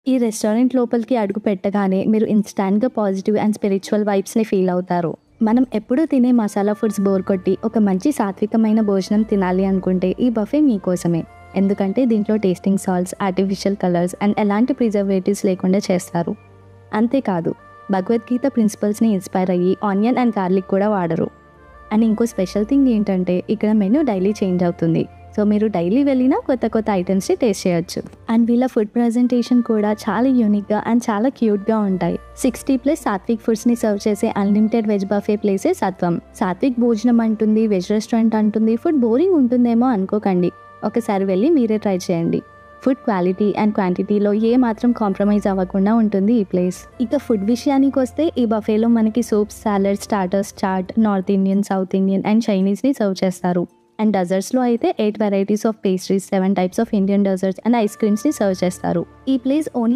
ఈ రెస్టారెంట్ లోపలికి అడుగు పెట్టగానే మీరు ఇన్‌స్టాంట్‌గా పాజిటివ్ అండ్ స్పిరిచువల్ వైబ్స్‌ని ఫీల్ అవుతారు. మనం ఎప్పుడూ తినే మసాలా ఫుడ్స్ బోర్ కొట్టి ఒక మంచి సాత్వికమైన భోజనం తినాలి అనుకుంటే ఈ బఫే మీకోసమే. ఎందుకంటే దీంట్లో tasting salts, artificial colours and ఎలాంటి ప్రిజర్వేటివ్స్ లేకుండా చేస్తారు. అంతేకాదు భగవద్గీత ప్రిన్సిపల్స్‌ని ఇన్‌స్పైర్ అయ్యి ఆనియన్ అండ్ గార్లిక్ కూడా వాడరు. అండ్ ఇంకో స్పెషల్ థింగ్ ఏంటంటే ఇక్కడ మెనూ డైలీ చేంజ్ అవుతుంది. సో మీరు డైలీ వెళ్ళినా కొత్త కొత్త ఐటమ్స్‌ని టేస్ట్ చేయొచ్చు. అండ్ వీళ్ళ ఫుడ్ ప్రజెంటేషన్ కూడా చాలా యూనిక్‌గా అండ్ చాలా క్యూట్‌గా ఉంటాయి. 60+ సాత్విక్ ఫుడ్స్‌ని సర్వ్ చేసే అన్‌లిమిటెడ్ వెజ్ బఫే ప్లేసే సత్వం. సాత్విక్ భోజనం అంటుంది, వెజ్ రెస్టారెంట్ అంటుంది, ఫుడ్ బోరింగ్ ఉంటుందేమో అనుకోకండి. ఒకసారి వెళ్ళి మీరే ట్రై చేయండి. ఫుడ్ క్వాలిటీ అండ్ క్వాంటిటీలో ఏ మాత్రం కాంప్రమైజ్ అవ్వకుండా ఉంటుంది ఈ ప్లేస్. ఇక ఫుడ్ విషయానికి వస్తే ఈ బఫేలో మనకి soups, salad, starters, chaat, North Indian, South Indian and చైనీస్‌ని సర్వ్ చేస్తారు. అండ్ డెజర్ట్స్‌లో అయితే 8 varieties of pastries, 7 types of Indian desserts and ice క్రీమ్స్‌ని సర్వ్ చేస్తారు. ఈ ప్లేస్ ఓన్లీ